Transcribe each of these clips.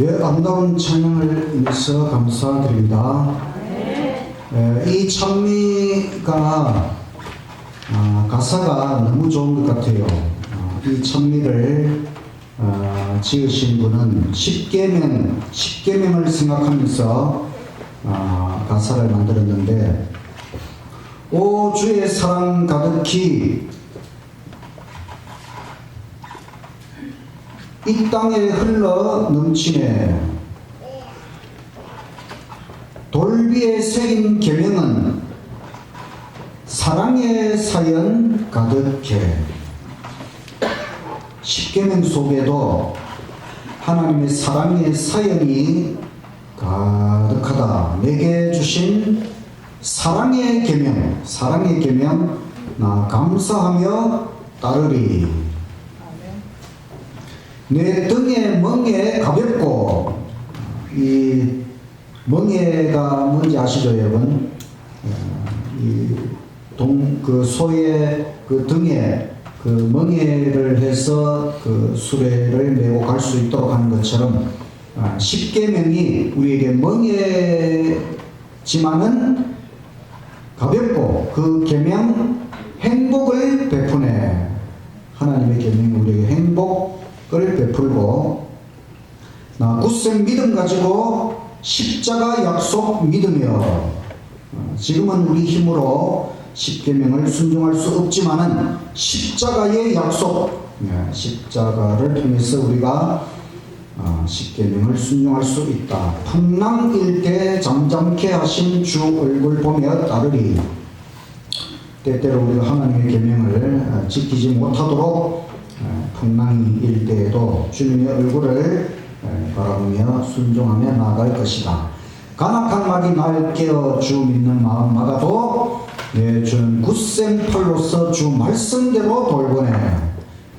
예, 아름다운 찬양을 위해서 감사드립니다. 이 찬미가 가사가 너무 좋은 것 같아요. 이 찬미를 지으신 분은 십계명을 생각하면서 가사를 만들었는데, 오 주의 사랑 가득히 이 땅에 흘러 넘치네. 돌비에 새긴 계명은 사랑의 사연 가득해. 십계명 속에도 하나님의 사랑의 사연이 가득하다. 내게 주신 사랑의 계명 나 감사하며 따르리. 내 등에 멍에 가볍고, 이 멍에가 뭔지 아시죠, 여러분? 그 소의 그 등에 그 멍에를 해서 그 수레를 메고 갈 수 있도록 하는 것처럼, 십계명이 우리에게 멍에지만은 가볍고, 그 계명 행복을 베푸네. 하나님의 계명이 우리에게 행복을 베풀고, 굳센 믿음 가지고 십자가 약속 믿으며, 지금은 우리 힘으로 십계명을 순종할 수 없지만은 십자가의 약속, 십자가를 통해서 우리가 십계명을 순종할 수 있다. 풍랑일 때 잠잠케 하신 주 얼굴 보며 따르리. 때때로 우리가 하나님의 계명을 지키지 못하도록 풍랑이 일 때에도 주님의 얼굴을 바라보며 순종하며 나아갈 것이다. 간악한 마귀 날 깨어 주 믿는 마음 막아도 내 주는 굳센 팔로서 주 말씀대로 돌보네.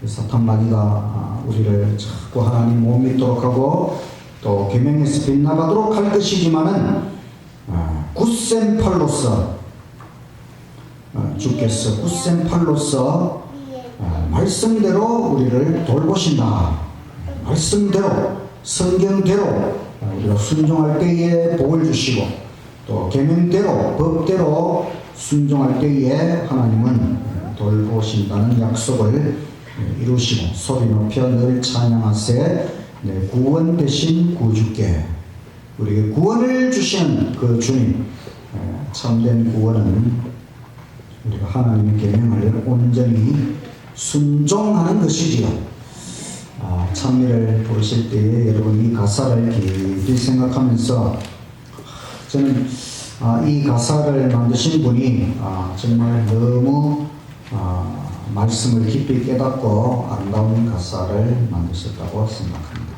사탄 마귀가 우리를 자꾸 하나님 못 믿도록 하고 또 계명에서 빗나가도록 할 것이지만은 굳센 팔로서 주께서 굳센 팔로서 말씀대로 우리를 돌보신다. 말씀대로, 성경대로 우리가 순종할 때에 복을 주시고, 또 계명대로, 법대로 순종할 때에 하나님은 돌보신다는 약속을 이루시고, 소리 높여 늘 찬양하세. 구원 되신 구주께, 우리에게 구원을 주시는 그 주님, 참된 구원은 우리가 하나님의 계명을 온전히 순종하는 것이지요. 찬미를 부르실 때에 여러분 이 가사를 깊이 생각하면서, 저는 이 가사를 만드신 분이 정말 너무 말씀을 깊이 깨닫고 아름다운 가사를 만드셨다고 생각합니다.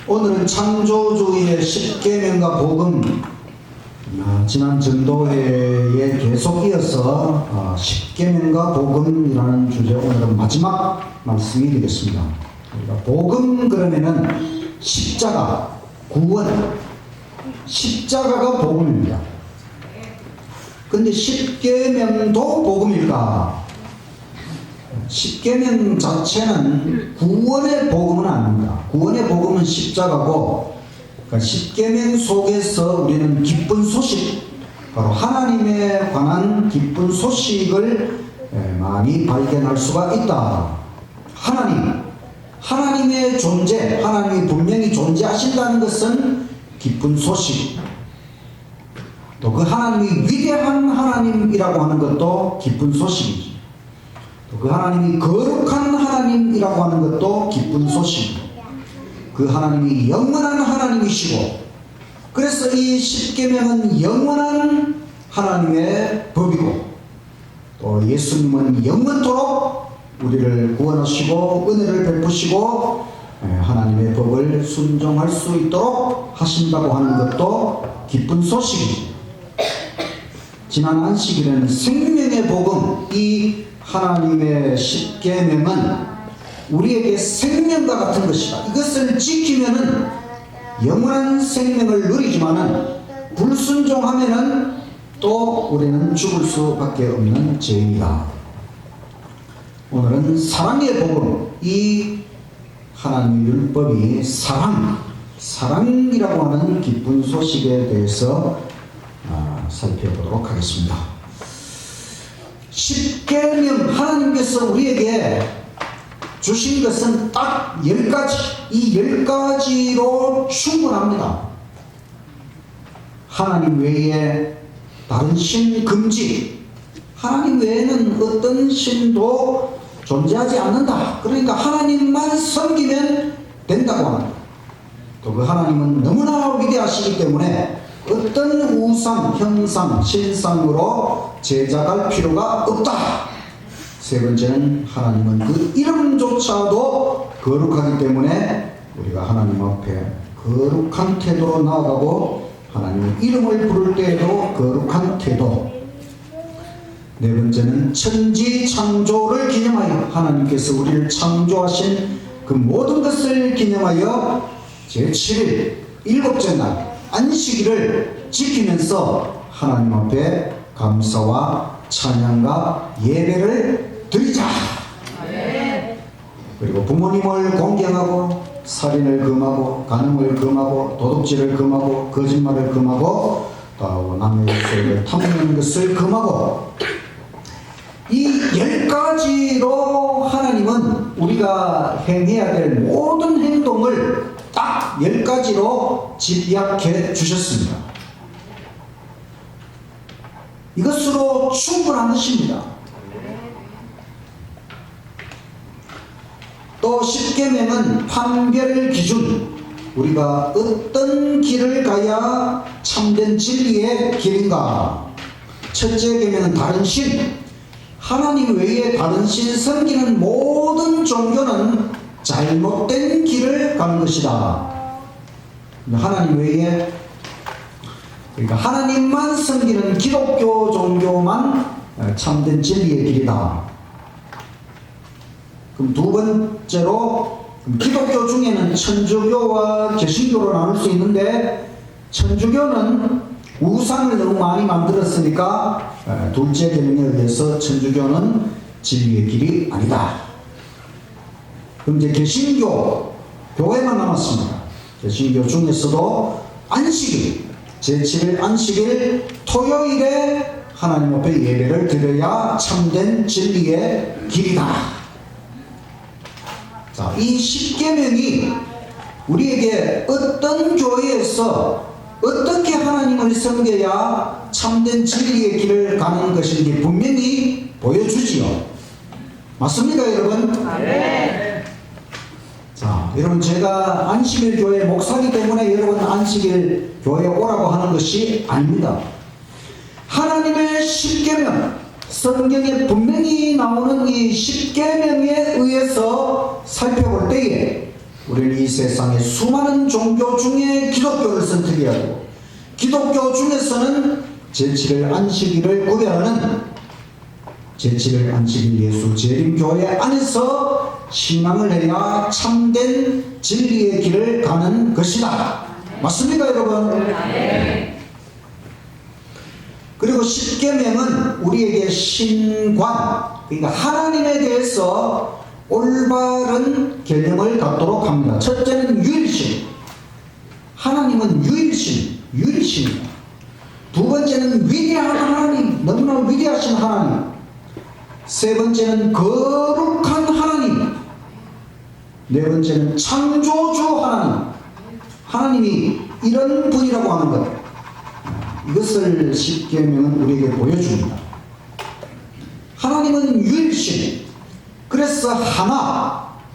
오늘은 창조주의 십계명과 복음, 지난 전도회에 계속 이어서 십계명과 복음이라는 주제, 오늘은 마지막 말씀이 되겠습니다. 복음 그러면은 십자가, 구원, 십자가가 복음입니다. 근데 십계명도 복음일까? 십계명 자체는 구원의 복음은 아닙니다. 구원의 복음은 십자가고, 그러니까 십계명 속에서 우리는 기쁜 소식, 바로 하나님에 관한 기쁜 소식을 많이 발견할 수가 있다. 하나님의 존재, 하나님이 분명히 존재하신다는 것은 기쁜 소식. 또 그 하나님이 위대한 하나님이라고 하는 것도 기쁜 소식이지. 또 그 하나님이 거룩한 하나님이라고 하는 것도 기쁜 소식이고, 그 하나님이 영원한 하나님이시고, 그래서 이 십계명은 영원한 하나님의 법이고, 또 예수님은 영원토록 우리를 구원하시고 은혜를 베푸시고 하나님의 법을 순종할 수 있도록 하신다고 하는 것도 기쁜 소식이죠. 지난 안식일에는 생명의 복음, 이 하나님의 십계명은 우리에게 생명과 같은 것이다. 이것을 지키면은 영원한 생명을 누리지만은 불순종하면은 또 우리는 죽을 수밖에 없는 죄인이다. 오늘은 사랑의 복음, 이 하나님의 율법이 사랑이라고 하는 기쁜 소식에 대해서 살펴보도록 하겠습니다. 십계명, 하나님께서 우리에게 주신 것은 딱 10가지, 이 10가지로 충분합니다. 하나님 외에 다른 신 금지, 하나님 외에는 어떤 신도 존재하지 않는다. 그러니까 하나님만 섬기면 된다고 합니다. 또 그 하나님은 너무나 위대하시기 때문에 어떤 우상, 형상, 신상으로 제작할 필요가 없다. 세 번째는 하나님은 그 이름조차도 거룩하기 때문에 우리가 하나님 앞에 거룩한 태도로 나아가고 하나님의 이름을 부를 때에도 거룩한 태도. 네 번째는 천지창조를 기념하여 하나님께서 우리를 창조하신 그 모든 것을 기념하여 제7일 일곱째 날 안식일을 지키면서 하나님 앞에 감사와 찬양과 예배를 드리자. 그리고 부모님을 공경하고 살인을 금하고 간음을 금하고 도둑질을 금하고 거짓말을 금하고 또 남의 욕설을 탐내는 것을 금하고, 이 10가지로 하나님은 우리가 행해야 될 모든 행동을 딱 10가지로 집약해 주셨습니다. 이것으로 충분한 것입니다. 또 십계명은 판별 기준, 우리가 어떤 길을 가야 참된 진리의 길인가. 첫째 계명은 다른 신, 하나님 외에 다른 신 섬기는 모든 종교는 잘못된 길을 가는 것이다. 하나님 외에, 그러니까 하나님만 섬기는 기독교 종교만 참된 진리의 길이다. 그럼 두 번째로, 기독교 중에는 천주교와 개신교로 나눌 수 있는데, 천주교는 우상을 너무 많이 만들었으니까 둘째 계명에 의해서 천주교는 진리의 길이 아니다. 그럼 이제 개신교, 교회만 남았습니다. 개신교 중에서도 안식일, 제7일 안식일 토요일에 하나님 앞에 예배를 드려야 참된 진리의 길이다. 자, 이 십계명이 우리에게 어떤 교회에서 어떻게 하나님을 섬겨야 참된 진리의 길을 가는 것인지 분명히 보여주지요. 맞습니까, 여러분? 네. 자, 여러분, 제가 안식일 교회 목사이기 때문에 여러분 안식일 교회에 오라고 하는 것이 아닙니다. 하나님의 십계명, 성경에 분명히 나오는 이 십계명에 의해서 살펴볼 때에 우리는 이 세상의 수많은 종교 중에 기독교를 선택해야 하고, 기독교 중에서는 제7일 안식일을 구별하는 제7일 안식일 예수 재림교회 안에서 신앙을 해야 참된 진리의 길을 가는 것이다. 맞습니까, 여러분? 네. 그리고 십계명은 우리에게 신관, 그러니까 하나님에 대해서 올바른 개념을 갖도록 합니다. 첫째는 유일신. 하나님은 유일신입니다. 두 번째는 위대한 하나님, 너무나 위대하신 하나님. 세 번째는 거룩한 하나님. 네 번째는 창조주 하나님. 하나님이 이런 분이라고 하는 것. 이것을 십계명은 우리에게 보여줍니다. 하나님은 유일신. 그래서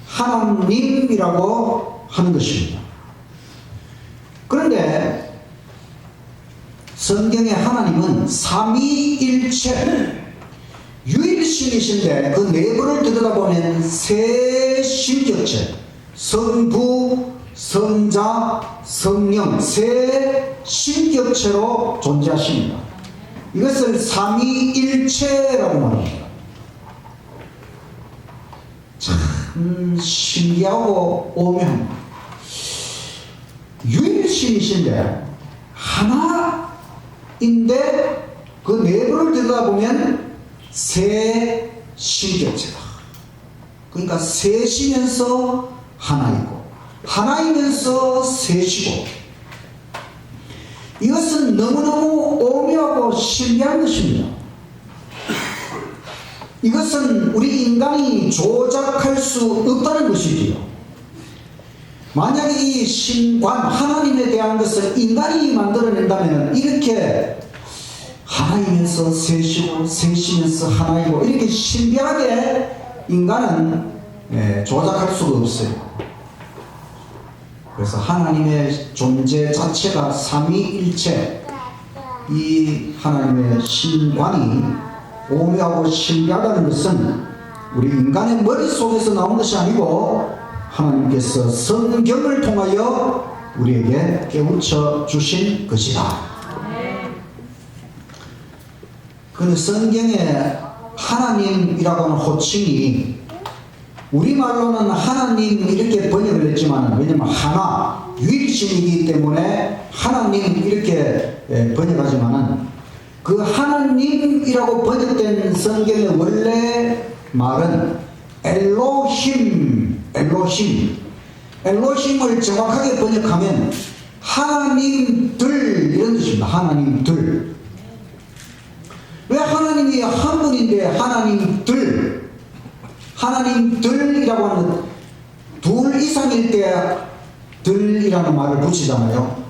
하나님이라고 하는 것입니다. 그런데 성경의 하나님은 삼위일체 유일신이신데 그 내부를 들여다보면 세 신격체, 성부, 성자, 성령 세 신격체로 존재하십니다. 이것을 삼위일체라고 말합니다. 참 신기하고 오묘합니다. 유일신이신데 하나인데 그 내부를 들여다보면 세 신격체다. 그러니까 셋이면서 하나이고 하나이면서 셋이고, 이것은 너무너무 오묘하고 신비한 것입니다. 이것은 우리 인간이 조작할 수 없다는 것이지요. 만약에 이 신관, 하나님에 대한 것을 인간이 만들어낸다면 이렇게 하나이면서 셋이고 셋이면서 하나이고 이렇게 신비하게 인간은 조작할 수가 없어요. 그래서 하나님의 존재 자체가 삼위일체, 이 하나님의 신관이 오묘하고 신비하다는 것은 우리 인간의 머릿속에서 나온 것이 아니고 하나님께서 성경을 통하여 우리에게 깨우쳐 주신 것이다. 그런데 성경에 하나님이라고 하는 호칭이 우리말로는 하나님 이렇게 번역을 했지만, 왜냐면 하나, 유일신이기 때문에 하나님 이렇게 번역하지만은, 그 하나님이라고 번역된 성경의 원래 말은 엘로힘을 정확하게 번역하면 하나님들 이런 뜻입니다. 하나님들. 왜 하나님이 한 분인데 하나님들이라고 하는, 둘 이상일 때 들이라는 말을 붙이잖아요.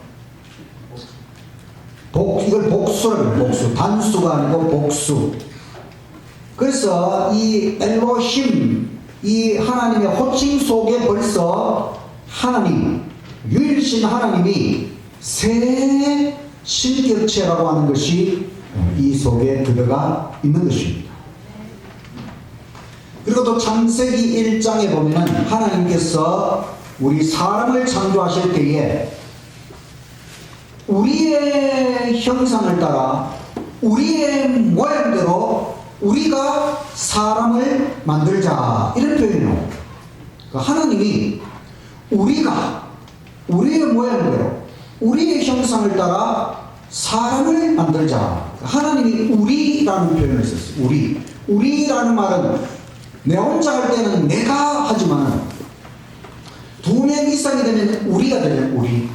이걸 복수라고 해요. 복수. 단수가 아니고 복수. 그래서 이 엘로힘, 이 하나님의 호칭 속에 벌써 하나님, 유일신 하나님이 세 신격체라고 하는 것이 이 속에 들어가 있는 것입니다. 그리고 또 창세기 1장에 보면은 하나님께서 우리 사람을 창조하실 때에 우리의 형상을 따라 우리의 모양대로 우리가 사람을 만들자, 이런 표현이에요. 하나님이 우리가 우리의 모양대로 우리의 형상을 따라 사람을 만들자. 하나님이 우리라는 표현을 썼어요. 우리라는 말은 내 혼자 할 때는 내가 하지만 두 명 이상이 되면 우리가 되는 우리.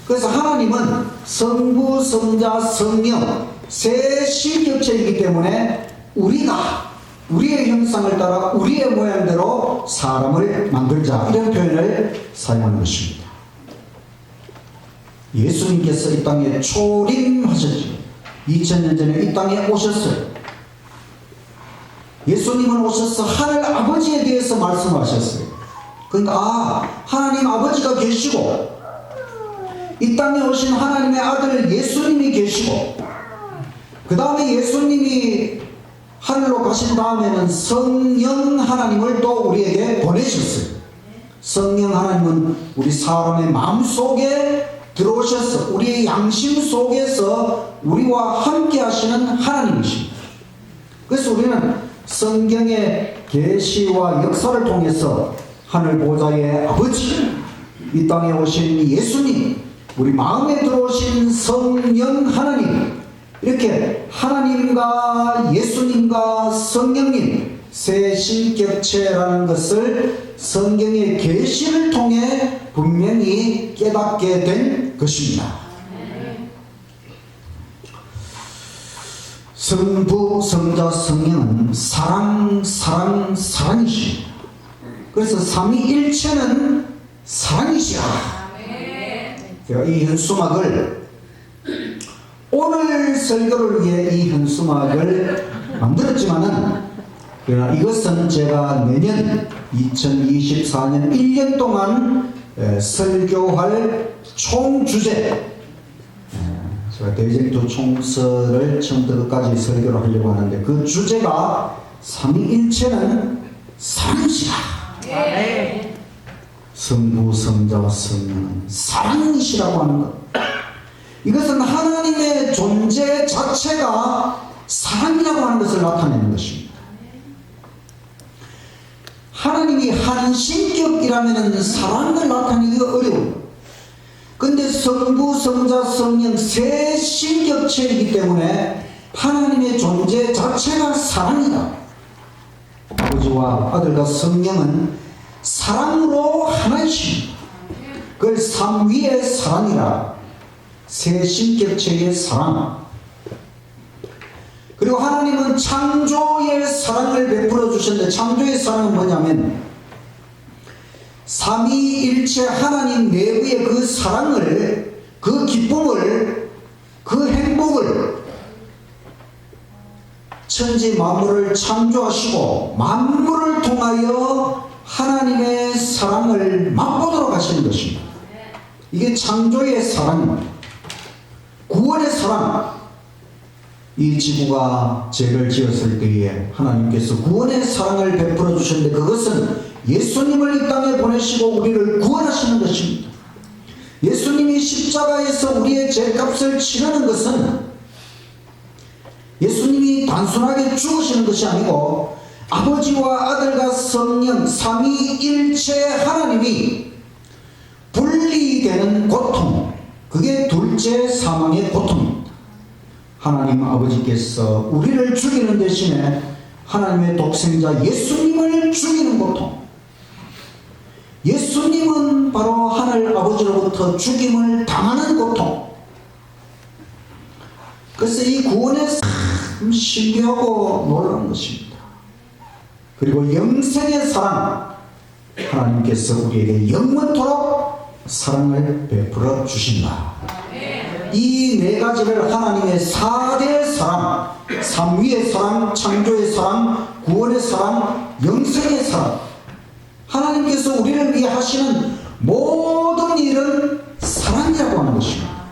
그래서 하나님은 성부, 성자, 성령 세 신격체이기 때문에 우리가 우리의 형상을 따라 우리의 모양대로 사람을 만들자, 이런 표현을 사용하는 것입니다. 예수님께서 이 땅에 초림하셨죠. 2000년 전에 이 땅에 오셨어요. 예수님은 오셔서 하늘 아버지에 대해서 말씀하셨어요. 그러니까 하나님 아버지가 계시고 이 땅에 오신 하나님의 아들 예수님이 계시고, 그 다음에 예수님이 하늘로 가신 다음에는 성령 하나님을 또 우리에게 보내셨어요. 성령 하나님은 우리 사람의 마음속에 들어오셔서 우리의 양심 속에서 우리와 함께 하시는 하나님이십니다. 그래서 우리는 성경의 계시와 역사를 통해서 하늘 보좌의 아버지, 이 땅에 오신 예수님, 우리 마음에 들어오신 성령 하나님, 이렇게 하나님과 예수님과 성령님 세 신격체라는 것을 성경의 계시를 통해 분명히 깨닫게 된 것입니다. 성부, 성자, 성령은 사랑이십니다. 그래서 삼위일체는 사랑이시라. 제가 이 현수막을 오늘 설교를 위해 이 현수막을 만들었지만은, 그러나 이것은 제가 내년 2024년 1년 동안 설교할 총주제, 제가 대전도 총서를 처음부터 끝까지 설교를 하려고 하는데, 그 주제가 삼위일체는 사랑이시라. 성부, 성자와 성령은 사랑이시라고 하는 것. 이것은 하나님의 존재 자체가 사랑이라고 하는 것을 나타내는 것입니다. 하나님이 한신격이라면 사랑을 나타내기가 어려워요. 근데 성부, 성자, 성령 세 신격체이기 때문에 하나님의 존재 자체가 사랑이다. 아버지와 아들과 성령은 사랑으로 하나이십니다. 그걸 삼위의 사랑이라, 세신격체의 사랑. 그리고 하나님은 창조의 사랑을 베풀어 주셨는데, 창조의 사랑은 뭐냐면 삼위일체 하나님 내부의 그 사랑을, 그 기쁨을, 그 행복을 천지 만물을 창조하시고 만물을 통하여 하나님의 사랑을 맛보도록 하시는 것입니다. 이게 창조의 사랑입니다. 구원의 사랑. 이 지구가 죄를 지었을 때에 하나님께서 구원의 사랑을 베풀어 주셨는데, 그것은 예수님을 이 땅에 보내시고 우리를 구원하시는 것입니다. 예수님이 십자가에서 우리의 죄값을 치르는 것은 예수님이 단순하게 죽으시는 것이 아니고, 아버지와 아들과 성령 삼위일체 하나님이 분리되는 고통, 그게 둘째 사망의 고통입니다. 하나님 아버지께서 우리를 죽이는 대신에 하나님의 독생자 예수님을 죽이는 고통. 예수님은 바로 하늘 아버지로부터 죽임을 당하는 고통. 그래서 이 구원의 참 신기하고 놀라운 것입니다. 그리고 영생의 사랑, 하나님께서 우리에게 영원토록 사랑을 베풀어 주신다. 이 네 가지를 하나님의 4대 사랑, 삼위의 사랑, 창조의 사랑, 구원의 사랑, 영생의 사랑, 하나님께서 우리를 위해 하시는 모든 일은 사랑이라고 하는 것입니다.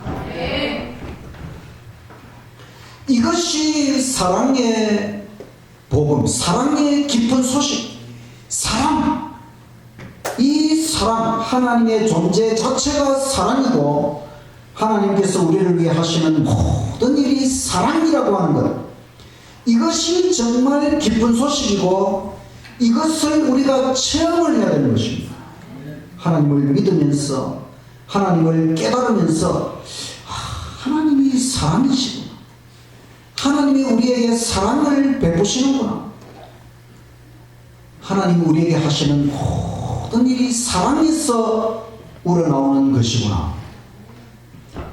이것이 사랑의 복음, 사랑의 깊은 소식, 사랑. 이 사랑, 하나님의 존재 자체가 사랑이고, 하나님께서 우리를 위해 하시는 모든 일이 사랑이라고 하는 것, 이것이 정말 기쁜 소식이고, 이것을 우리가 체험을 해야 되는 것입니다. 하나님을 믿으면서, 하나님을 깨달으면서, 하나님이 사랑이시구나, 하나님이 우리에게 사랑을 베푸시는구나, 하나님이 우리에게 하시는 모든 일이 사랑에서 우러나오는 것이구나,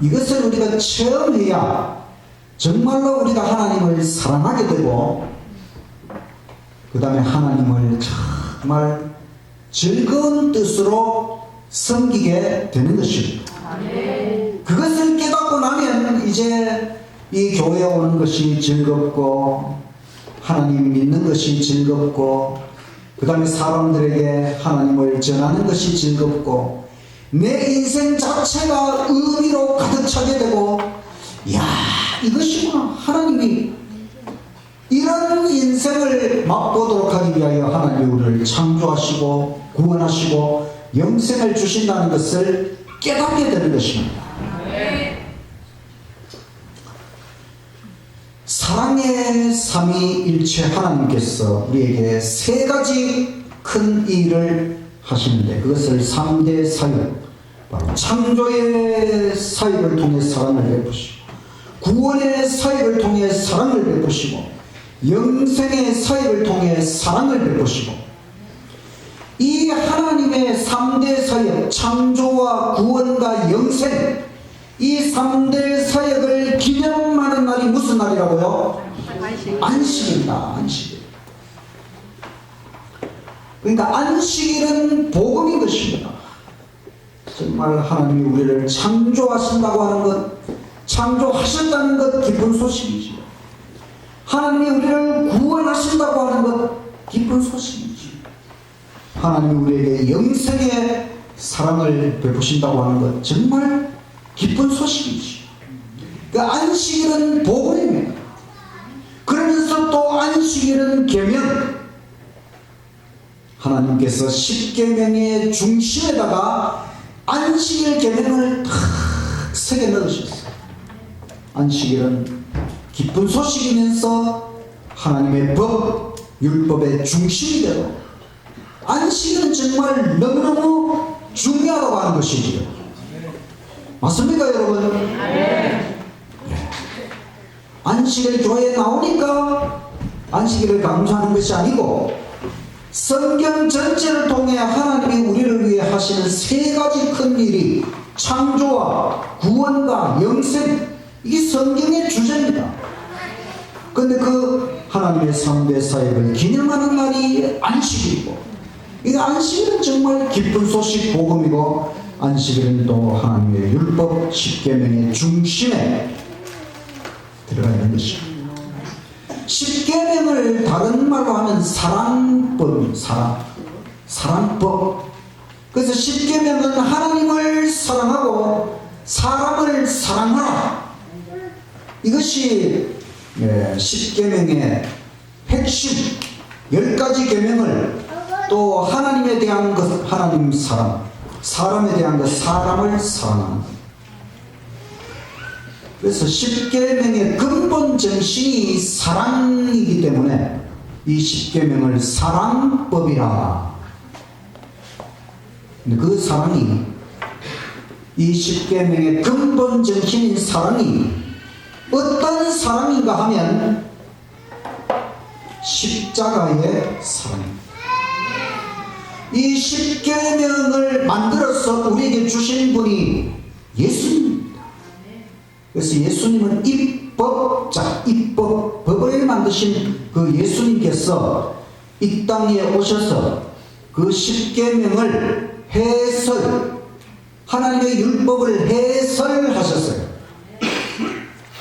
이것을 우리가 체험해야 정말로 우리가 하나님을 사랑하게 되고, 그 다음에 하나님을 정말 즐거운 뜻으로 섬기게 되는 것입니다. 그것을 깨닫고 나면 이제 이 교회에 오는 것이 즐겁고, 하나님 믿는 것이 즐겁고, 그 다음에 사람들에게 하나님을 전하는 것이 즐겁고, 내 인생 자체가 의미로 가득 차게 되고, 야, 이것이구나, 하나님이 이런 인생을 맛보도록 하기 위하여 하나님이 우리를 창조하시고 구원하시고 영생을 주신다는 것을 깨닫게 되는 것입니다. 사랑의 삼위일체 하나님께서 우리에게 세 가지 큰 일을 하시는데, 그것을 3대 사역, 바로 창조의 사역을 통해 사랑을 베푸시고, 구원의 사역을 통해 사랑을 베푸시고, 영생의 사역을 통해 사랑을 베푸시고, 이 하나님의 3대 사역, 창조와 구원과 영생, 이 3대 사역을 기념하는 날이 무슨 날이라고요? 안식입니다. 안식. 그러니까 안식일은 복음인 것입니다. 정말 하나님이 우리를 창조하신다고 하는 것, 창조하셨다는 것, 기쁜 소식이지. 하나님이 우리를 구원하신다고 하는 것, 기쁜 소식이지. 하나님이 우리에게 영생의 사랑을 베푸신다고 하는 것, 정말 기쁜 소식이지. 그 안식일은 복음입니다. 그러면서 또 안식일은 계명. 하나님께서 십계명의 중심에다가 안식일 계명을 탁 새겨 넣으셨어요. 안식일은 기쁜 소식이면서 하나님의 법, 율법의 중심이 되고, 안식일은 정말 너무너무 중요하다고 하는 것이지요. 맞습니까, 여러분? 네. 안식일 교회에 나오니까 안식일을 강조하는 것이 아니고, 성경 전체를 통해 하나님이 우리를 위해 하시는 세 가지 큰 일이 창조와 구원과 영생, 이게 성경의 주제입니다. 그런데 그 하나님의 3대 사역을 기념하는 날이 안식일이고, 이 안식일은 정말 기쁜 소식 복음이고, 안식일은 또 하나님의 율법 10계명의 중심에 들어가 있는 것입니다. 10계명을 다른 말로 하면 사랑법입니다. 사랑법. 그래서 10계명은 하나님을 사랑하고 사람을 사랑하라, 이것이 10계명의 핵심. 10가지 계명을 또 하나님에 대한 것 하나님 사랑, 사람에 대한 것 사람을 사랑하는 것. 그래서 10계명의 근본 정신이 사랑이기 때문에 이 10계명을 사랑법이라. 근데 그 사랑이, 이 10계명의 근본 정신인 사랑이 어떤 사랑인가 하면 십자가의 사랑입니다. 이 10계명을 만들어서 우리에게 주신 분이 예수님입니다. 그래서 예수님은 입법자, 법을 만드신 그 예수님께서 이 땅에 오셔서 그 10계명을 하나님의 율법을 해설하셨어요.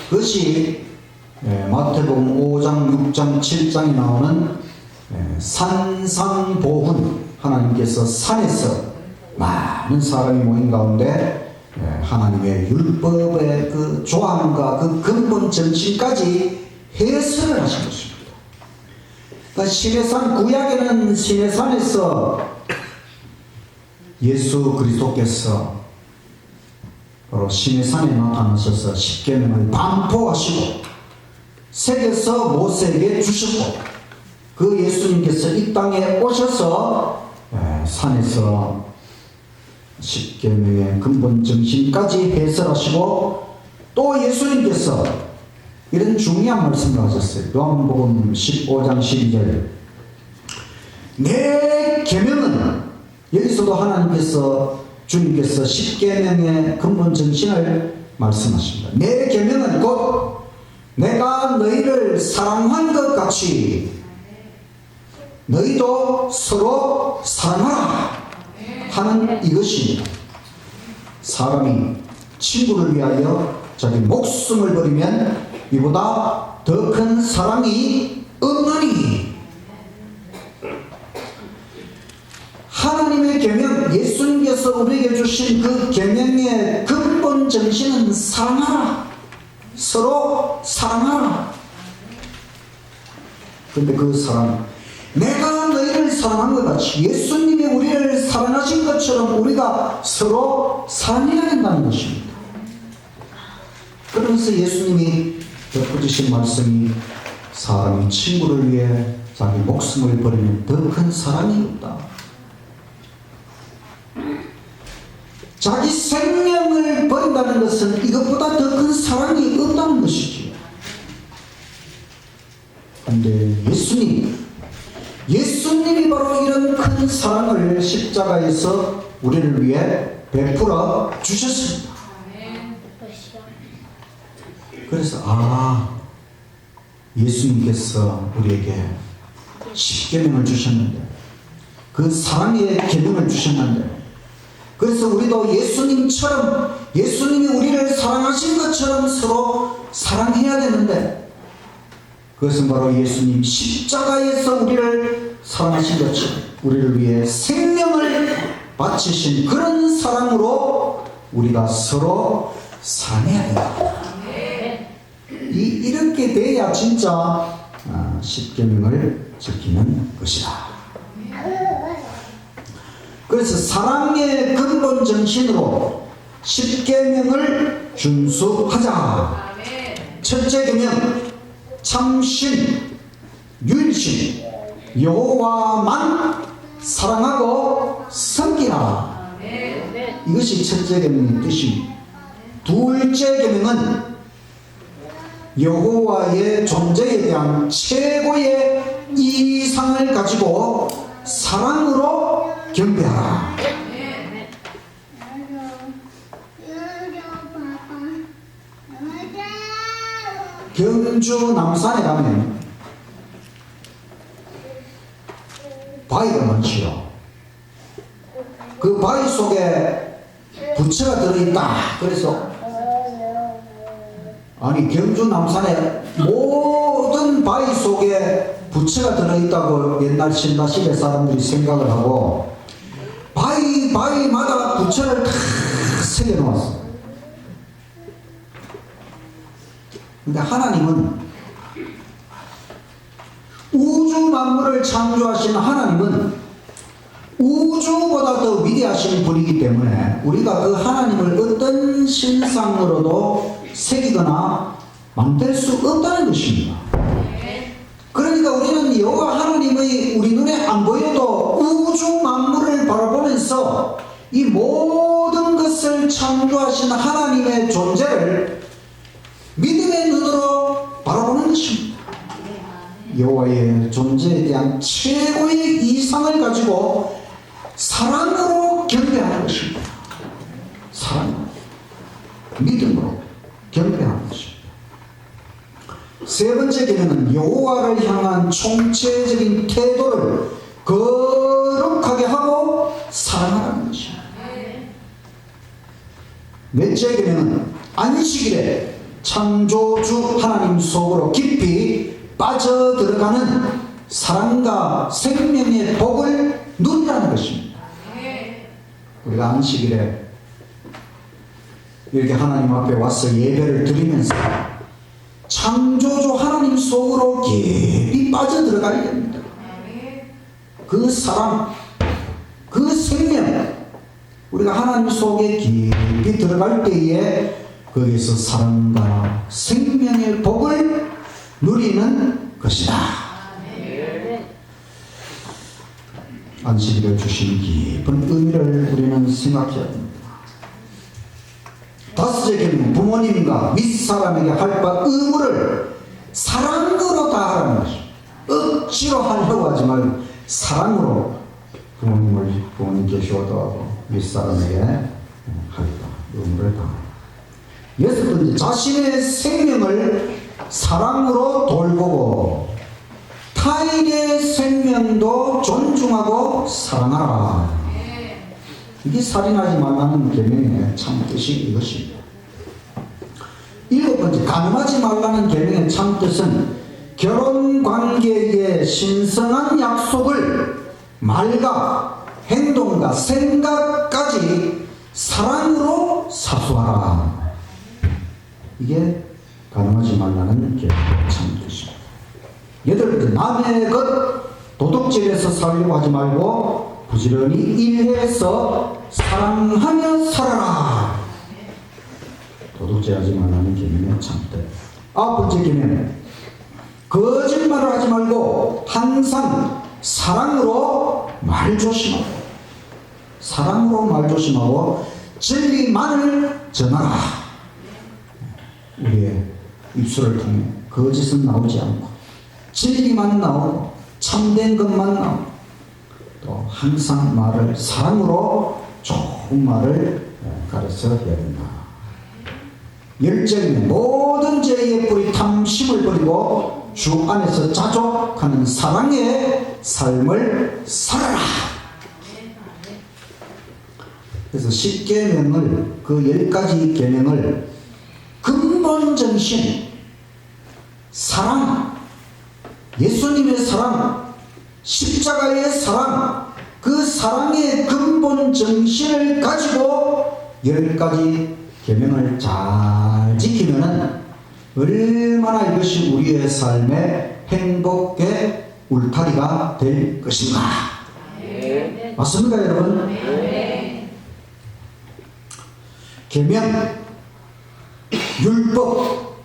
그것이 마태복음 5장, 6장, 7장에 나오는 산상보훈, 하나님께서 산에서 많은 사람이 모인 가운데 하나님의 율법의 그 조항과 그 근본 정신까지 해설을 하신 것입니다. 그러니까 시내산, 구약에는 시내산에서 예수 그리스도께서 바로 시내산에 나타나셔서 10계명을 반포하시고 세계에서 모세에게 주셨고, 그 예수님께서 이 땅에 오셔서 산에서 10계명의 근본 정신까지 해설하시고, 또 예수님께서 이런 중요한 말씀을 하셨어요. 요한복음 15장 12절, 내 계명은, 여기서도 하나님께서, 주님께서 10계명의 근본 정신을 말씀하십니다. 내 계명은 곧 내가 너희를 사랑한 것 같이 너희도 서로 사랑하라 하는 이것입니다. 사람이 친구를 위하여 자기 목숨을 버리면 이보다 더 큰 사랑이 없나니. 하나님의 계명, 예수님께서 우리에게 주신 그 계명의 근본 정신은 사랑하라, 서로 사랑하라. 그런데 그 사랑, 내가 너희를 사랑한 것 같이 예수님이 우리를 사랑하신 것처럼 우리가 서로 사랑해야 된다는 것입니다. 그러면서 예수님이 덧붙이신 말씀이, 사람이 친구를 위해 자기 목숨을 버리면 더 큰 사랑이 없다. 자기 생명을 버린다는 것은 이것보다 더 큰 사랑이 없다는 것이죠. 그런데 예수님이 바로 이런 큰 사랑을 십자가에서 우리를 위해 베풀어 주셨습니다. 그래서 예수님께서 우리에게 10계명을 주셨는데, 그 사랑의 계명을 주셨는데, 그래서 우리도 예수님처럼, 예수님이 우리를 사랑하신 것처럼 서로 사랑해야 되는데, 그것은 바로 예수님 십자가에서 우리를 사랑하신 것처럼 우리를 위해 생명을 바치신 그런 사랑으로 우리가 서로 사랑해야 된다. 이렇게 돼야 진짜 10계명을 지키는 것이다. 그래서 사랑의 근본 정신으로 10계명을 준수하자. 첫째 계명, 참신, 윤신, 여호와만 사랑하고 섬기라. 이것이 첫째 계명의 뜻입니다. 둘째 계명은 여호와의 존재에 대한 최고의 이상을 가지고 사랑으로 경배하라. 경주 남산에 가면 바위가 많지요. 그 바위 속에 부채가 들어있다. 그래서 아니 경주 남산에 모든 바위 속에 부채가 들어있다고 옛날 신라시대 사람들이 생각을 하고 바위마다 부채를 다 새겨놓았어. 근데 하나님은 우주 만물을 창조하신 하나님은 우주보다 더 위대하신 분이기 때문에 우리가 그 하나님을 어떤 신상으로도 새기거나 만들 수 없다는 것입니다. 그러니까 우리는 여호와 하나님의 우리 눈에 안 보여도 우주 만물을 바라보면서 이 모든 것을 창조하신 하나님의 존재를 믿음의 눈으로 바라보는 것입니다. 여호와의 존재에 대한 최고의 이상을 가지고 사랑으로 경배하는 것입니다. 사랑, 믿음으로 경배하는 것입니다. 세 번째 계명은 여호와를 향한 총체적인 태도를 거룩하게 하고 사랑하라는 것입니다. 넷째 계명은 안식일에 창조주 하나님 속으로 깊이 빠져들어가는 사랑과 생명의 복을 누리라는 것입니다. 우리가 안식일에 이렇게 하나님 앞에 와서 예배를 드리면서 창조주 하나님 속으로 깊이 빠져들어가야 됩니다. 그 사랑, 그 생명, 우리가 하나님 속에 깊이 들어갈 때에 거기서 사랑과 생명의 복을 누리는 것이다. 안식일을 주신 깊은 의미를 우리는 생각해야 됩니다. 다섯째 계명은 부모님과 밑사람에게 할 바 의무를 사랑으로 다하라는 것입니다. 억지로 하려고 하지 말고 사랑으로 부모님께 효도하고 밑사람에게 할 바 의무를 다하라. 여섯 번째, 자신의 생명을 사랑으로 돌보고 타인의 생명도 존중하고 사랑하라. 이게 살인하지 말라는 계명의 참 뜻이 이것입니다. 일곱 번째, 간음하지 말라는 계명의 참 뜻은 결혼관계의 신성한 약속을 말과 행동과 생각까지 사랑으로 사수하라. 이게 간음하지 말라는 계명의 참 뜻입니다. 여덟 번째, 남의 것 도둑질해서 살려고 하지 말고 부지런히 일해서 사랑하며 살아라. 도둑질하지 말라는 계명의 참뜻. 아홉 번째 계명은 거짓말을 하지 말고 항상 사랑으로 말조심하고 진리만을 전하라. 우리의 입술을 통해 거짓은 나오지 않고 진리만 나오고 참된 것만 나오고 또 항상 말을 사랑으로 좋은 말을 가르쳐 해야 된다. 열정은 모든 죄의 뿌리 탐심을 버리고 주 안에서 자족하는 사랑의 삶을 살아라. 그래서 10계명을 그 10가지 계명을 근본 정신, 사랑, 예수님의 사랑, 십자가의 사랑, 그 사랑의 근본 정신을 가지고 10가지 계명을 잘 지키면은 얼마나 이것이 우리의 삶의 행복의 울타리가 될 것인가. 네. 맞습니까 여러분? 네. 계명, 율법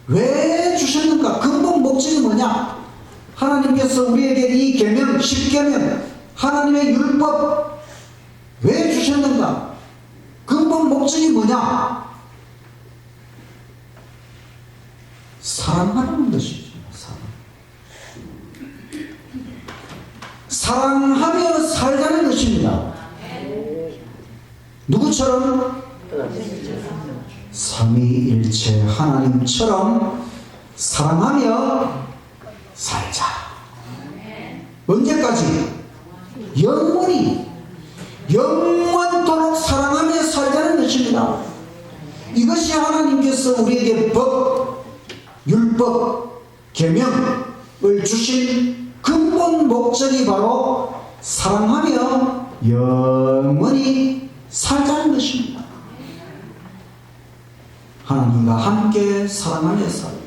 왜 주셨는가? 근본 목적이 뭐냐? 하나님께서 우리에게 이 계명, 10계명, 하나님의 율법 왜 주셨는가? 근본 목적이 뭐냐? 사랑하라는 것이죠. 사랑하며 살자는 것입니다. 누구처럼? 삼위일체 하나님처럼 사랑하며 살자. 언제까지? 영원히, 영원토록 사랑하며 살자는 것입니다. 이것이 하나님께서 우리에게 법, 율법, 계명을 주신 근본 목적이 바로 사랑하며 영원히 살자는 것입니다. 하나님과 함께 사랑하며 살고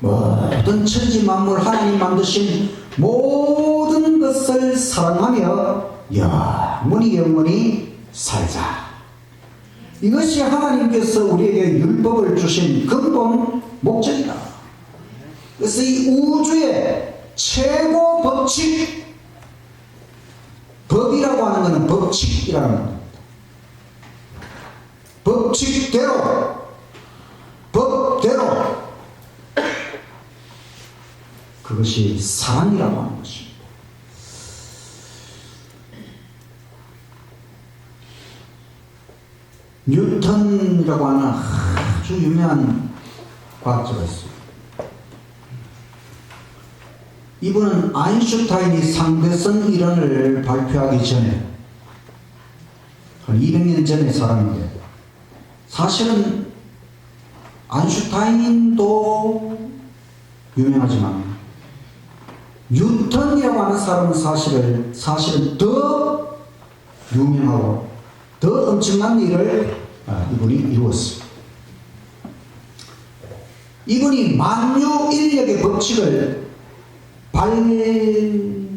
모든 천지 만물 하나님 만드신 모든 것을 사랑하며 영원히 살자. 이것이 하나님께서 우리에게 율법을 주신 근본 목적이다. 그래서 이 우주의 최고 법칙, 법이라고 하는 것은 법칙이라는 겁니다. 법칙대로, 법대로, 그것이 사랑이라고 하는 것입니다. 뉴턴이라고 하는 아주 유명한 과학자가 있습니다. 이분은 아인슈타인이 상대성 이론을 발표하기 전에 한 200년 전의 사람인데, 사실은 아인슈타인도 유명하지만 뉴턴이라고 하는 사람은 사실은 더 유명하고 더 엄청난 일을 이분이 이루었습니다. 이분이 만유인력의 법칙을 발견했죠.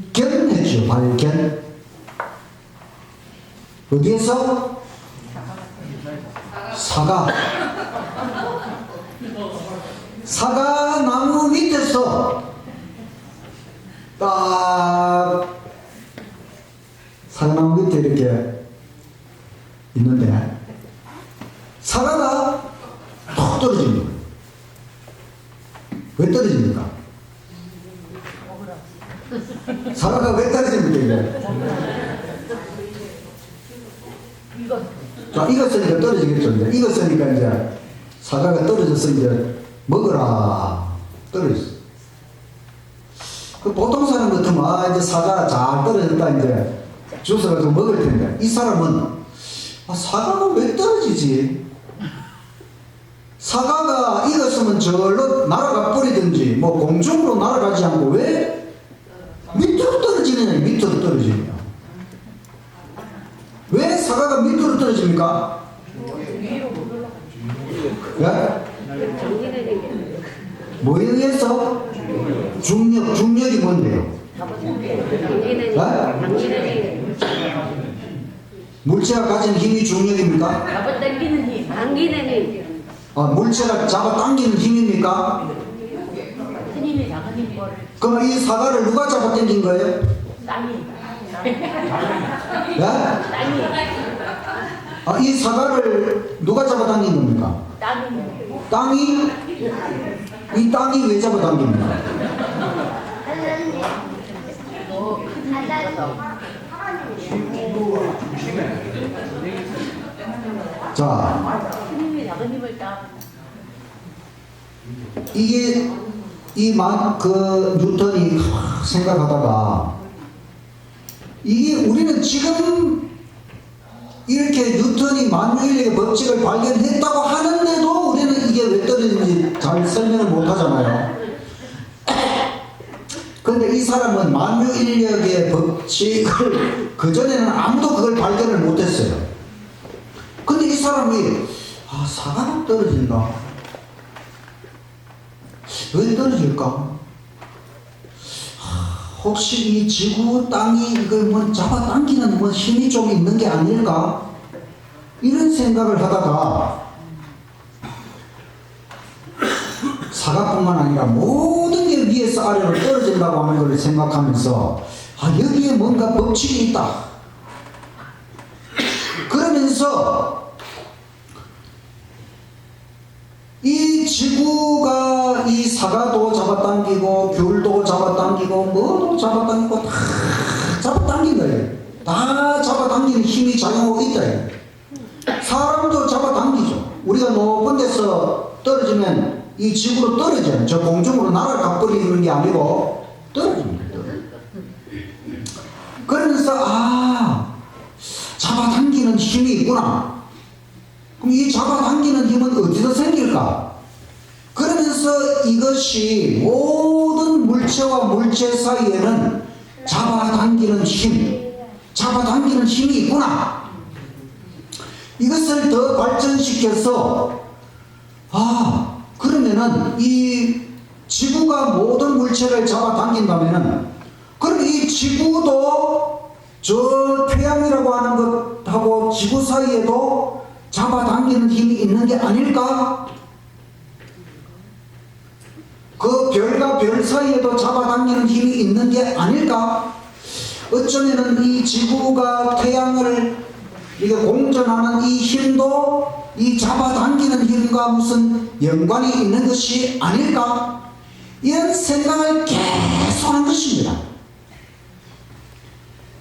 발견. 어디에서? 사과 나무 밑에서 딱 사과나무 밑에 이렇게 있는데 사과가 톡 떨어집니다. 왜 떨어집니까? 사과가 왜 떨어집니까? 자, 익었으니까 떨어지겠죠. 이제 익었으니까 이제 사과가 떨어져서 이제 먹으라 떨어졌어. 그 보통 사람 같으면 이제 사과 잘 떨어졌다 이제 주워가지고 먹을 텐데, 이 사람은 사과가 왜 떨어지지? 사과가 익었으면 절로 날아가 버리든지 뭐 공중으로 날아가지 않고 왜 밑으로 떨어지느냐, 밑으로 떨어지느냐. 왜 사과가 밑으로 떨어집니까? 네? 뭐에 의해서? 중력이 뭔데요? 네? 물체가 가진 힘이 중력입니까? 잡아당기는 힘. 당기는 힘. 물체가 잡아당기는 힘입니까? 스님이 작은 힘. 그럼 이 사과를 누가 잡아당긴 거예요? 땅이. 네? 땅이. 이 사과를 누가 잡아당긴 겁니까? 땅이. 땅이? 이 땅이 왜 잡아당깁니까? 자, 스님이 작은 힘을 따. 이게 뉴턴이 생각하다가, 이게 우리는 지금 이렇게 뉴턴이 만유인력의 법칙을 발견했다고 하는데도 우리는 이게 왜 떨어지는지 잘 설명을 못 하잖아요. 그런데 이 사람은 만유인력의 법칙을 그전에는 아무도 그걸 발견을 못했어요. 근데 이 사람이 사과가 떨어진다. 왜 떨어질까? 혹시 이 지구 땅이 이걸 뭐 잡아당기는 뭐 힘이 좀 있는 게 아닐까? 이런 생각을 하다가 사과뿐만 아니라 모든 게 위에서 아래로 떨어진다고 하는 걸 생각하면서 여기에 뭔가 법칙이 있다. 그러면서 이 지구가 이 사과도 잡아당기고 귤도 잡아당기고 뭐도 잡아당기고 다 잡아당긴 거예요. 다 잡아당기는 힘이 작용하고 있다. 사람도 잡아당기죠. 우리가 높은 데서 떨어지면 이 지구로 떨어져요. 저 공중으로 날아가 버리는 게 아니고 떨어집니다. 그러면서 잡아당기는 힘이 있구나. 그럼 이 잡아당기는 힘은 어디서 생길까? 그러면서 이것이 모든 물체와 물체 사이에는 잡아당기는 힘이 있구나. 이것을 더 발전시켜서 그러면은 이 지구가 모든 물체를 잡아당긴다면은 그럼 이 지구도 저 태양이라고 하는 것하고 지구 사이에도 잡아당기는 힘이 있는 게 아닐까? 그 별과 별 사이에도 잡아당기는 힘이 있는 게 아닐까? 어쩌면은 이 지구가 태양을 이게 공전하는 이 힘도 이 잡아당기는 힘과 무슨 연관이 있는 것이 아닐까? 이런 생각을 계속 한 것입니다.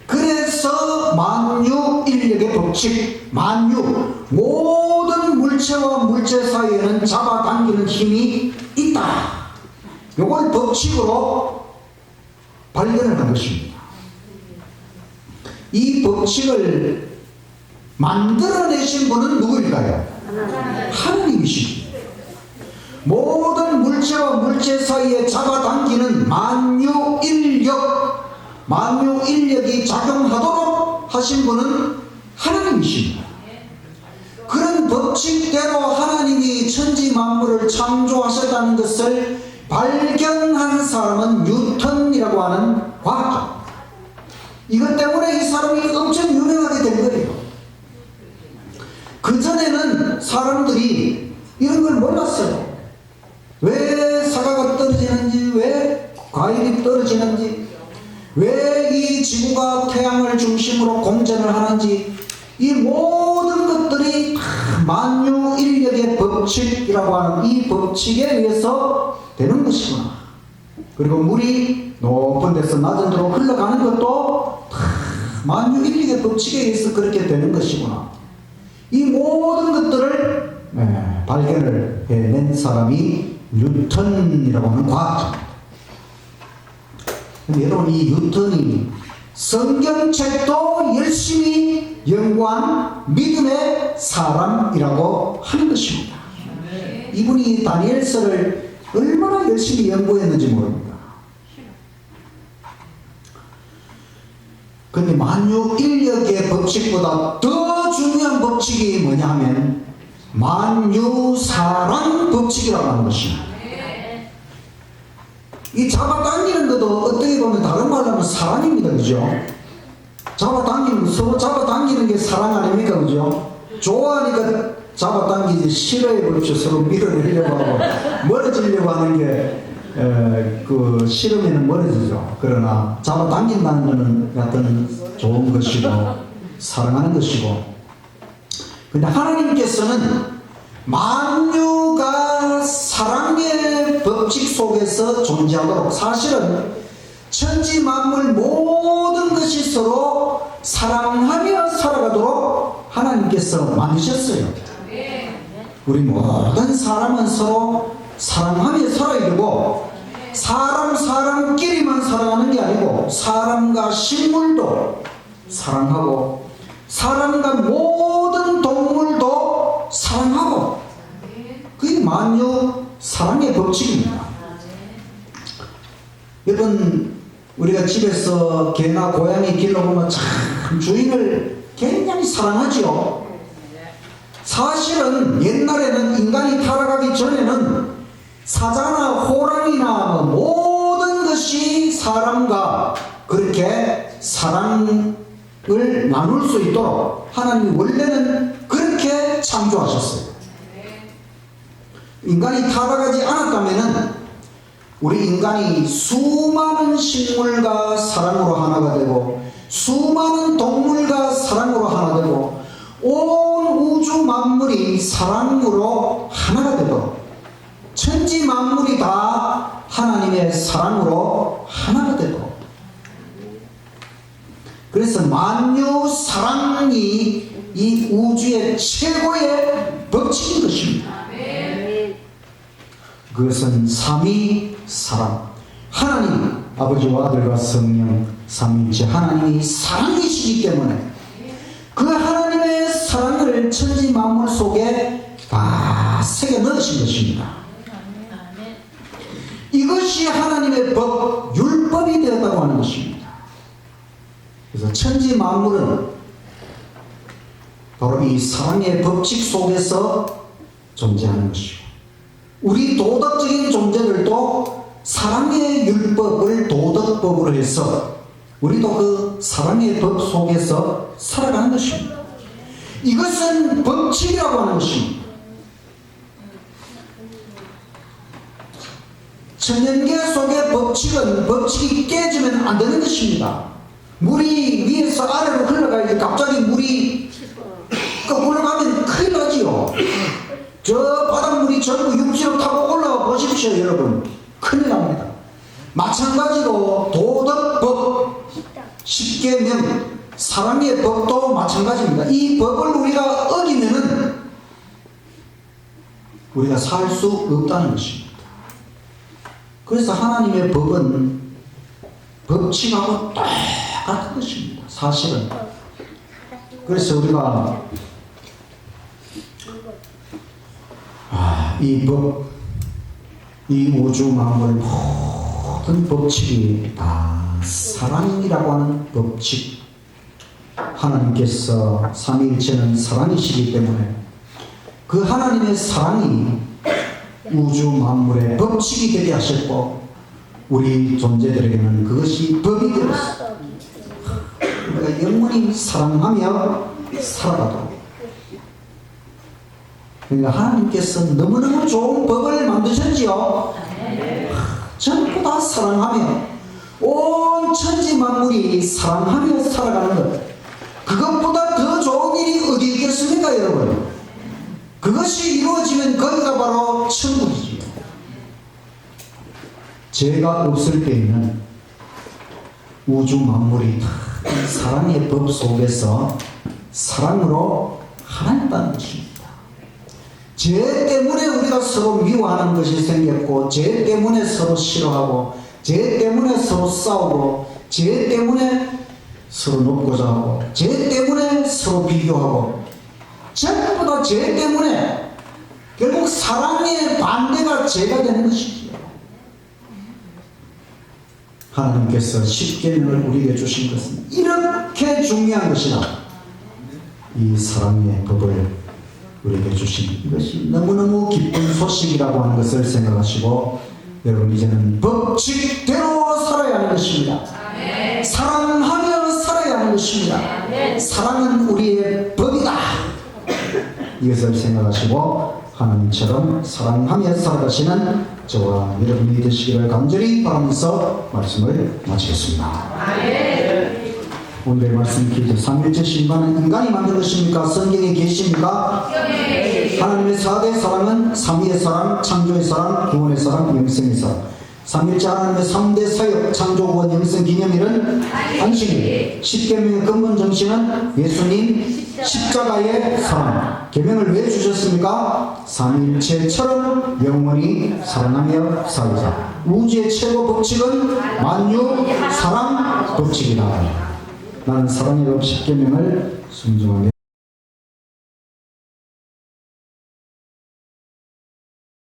그래서 만유인력의 법칙, 모든 물체와 물체 사이에는 잡아당기는 힘이 있다. 이걸 법칙으로 발견을 한 것입니다. 이 법칙을 만들어내신 분은 누구일까요? 하나님이십니다. 모든 물체와 물체 사이에 잡아당기는 만유인력이 작용하도록 하신 분은 하나님이십니다. 그런 법칙대로 하나님이 천지 만물을 창조하셨다는 것을 발견한 사람은 뉴턴이라고 하는 과학자. 이것 때문에 이 사람이 엄청 유명하게 된 거예요. 그전에는 사람들이 이런 걸 몰랐어요. 왜 사과가 떨어지는지, 왜 과일이 떨어지는지, 왜 이 지구가 태양을 중심으로 공전을 하는지, 이 모든 것들이 다 만유인력의 법칙이라고 하는 이 법칙에 의해서 되는 것이구나. 그리고 물이 높은 데서 낮은 데로 흘러가는 것도 다 만유인력의 법칙에 의해서 그렇게 되는 것이구나. 이 모든 것들을 발견을 해낸 사람이 뉴턴이라고 하는 과학자입니다. 여러분, 이 뉴턴이 성경책도 열심히 연구한 믿음의 사람이라고 하는 것입니다. 이분이 다니엘서를 얼마나 열심히 연구했는지 모릅니다. 근데 만유인력의 법칙보다 더 중요한 법칙이 뭐냐 하면 만유사랑 법칙이라고 하는 것입니다. 이 잡아당기는 것도 어떻게 보면 다른 말로 하면 사랑입니다. 그죠? 서로 잡아당기는 게 사랑 아닙니까? 그죠? 좋아하니까 잡아당기지, 싫어해버리죠. 서로 밀어내려고 하고 멀어지려고 하는 게 싫으면 멀어지죠. 그러나 잡아당긴다는 것은 어떤 좋은 것이고 사랑하는 것이고, 근데 하나님께서는 만유가 사랑의 법칙 속에서 존재하도록, 사실은 천지 만물 모든 것이 서로 사랑하며 살아가도록 하나님께서 만드셨어요. 우리 모든 사람은 서로 사랑하며 살아야 되고, 사람끼리만 살아가는 게 아니고 사람과 식물도 사랑하고 사람과 모든 동물도 사랑하고, 그게 만유 사랑의 법칙입니다. 여러분, 우리가 집에서 개나 고양이 길러보면 참 주인을 굉장히 사랑하지요. 사실은 옛날에는 인간이 타락하기 전에는 사자나 호랑이나 모든 것이 사람과 그렇게 사랑을 나눌 수 있도록 하나님이 원래는 그렇게 창조하셨어요. 인간이 타락하지 않았다면은 우리 인간이 수많은 식물과 사랑으로 하나가 되고 수많은 동물과 사랑으로 하나 되고 온 우주 만물이 사랑으로 하나가 되도록, 천지 만물이 다 하나님의 사랑으로 하나가 되도록, 그래서 만유 사랑이 이 우주의 최고의 법칙인 것입니다. 그것은 삼위 사랑, 하나님 아버지와 아들과 성령 삼위일체 하나님이 사랑이시기 때문에 그 하나님의 사랑을 천지 만물 속에 다 새겨 넣으신 것입니다. 이것이 하나님의 법, 율법이 되었다고 하는 것입니다. 그래서 천지 만물은 바로 이 사랑의 법칙 속에서 존재하는 것이고, 우리 도덕적인 존재들도 사랑의 율법을 도덕법으로 해서 우리도 그 사랑의 법 속에서 살아가는 것입니다. 이것은 법칙이라고 하는 것입니다. 천연계 속의 법칙은 법칙이 깨지면 안 되는 것입니다. 물이 위에서 아래로 흘러가야지 갑자기 물이 거꾸로 가면 큰일 나지요. 저 바닷물이 전부 육지로 타고 올라와 보십시오, 여러분. 큰일 납니다. 마찬가지로 도덕법, 십계명, 사랑의 법도 마찬가지입니다. 이 법을 우리가 어기면은 우리가 살 수 없다는 것입니다. 그래서 하나님의 법은 법칙하고 똑같은 것입니다. 사실은. 그래서 우리가 이 법, 이 우주 만물 모든 법칙이 다 사랑이라고 하는 법칙. 하나님께서 삼위일체는 사랑이시기 때문에 그 하나님의 사랑이 우주 만물의 법칙이 되게 하셨고, 우리 존재들에게는 그것이 법이 되었습니다. 우리가 영원히 사랑하며 살아가도록. 그러니까 하나님께서 너무너무 좋은 법을 만드셨지요. 전부 다 사랑하며, 온 천지 만물이 사랑하며 살아가는 것, 그것보다 더 좋은 일이 어디 있겠습니까, 여러분? 그것이 이루어지면 거기가 바로 천국이지요. 죄가 없을 때에는 우주 만물이 다 사랑의 법 속에서 사랑으로 하나였다는 것입니다. 죄 때문에 우리가 서로 미워하는 것이 생겼고, 죄 때문에 서로 싫어하고, 죄 때문에 서로 싸우고, 죄 때문에 서로 높고자 하고, 죄 때문에 서로 비교하고, 전부 다 죄 때문에 결국 사랑의 반대가 죄가 되는 것이지요. 하나님께서 십계명을 우리에게 주신 것은 이렇게 중요한 것이다. 이 사랑의 법을 우리에게 주신 이것이 너무너무 기쁜 소식이라고 하는 것을 생각하시고, 여러분 이제는 법칙대로 살아야 하는 것입니다. 사랑하며 살아야 하는 것입니다. 사랑은 우리의 법이다. 이것을 생각하시고 하나님처럼 사랑하며 살아가시는 저와 여러분이 되시기를 간절히 바라면서 말씀을 마치겠습니다. 오늘의 말씀 기도, 삼위일체 신과는 인간이 만든 것입니까? 성경에 계십니까? 하나님의 4대 사랑은 삼위의 사랑, 창조의 사랑, 구원의 사랑, 영생의 사랑. 삼위일체 하나님의 3대 사역, 창조, 구원, 영생, 기념일은 안식일. 십계명의 근본 정신은 예수님 십자가의 사랑. 계명을 왜 주셨습니까? 삼위일체처럼 영원히 사랑하며 살자. 우주의 최고 법칙은 만유 사랑 법칙이다. 나는 사랑의 법 십계명을 순종하며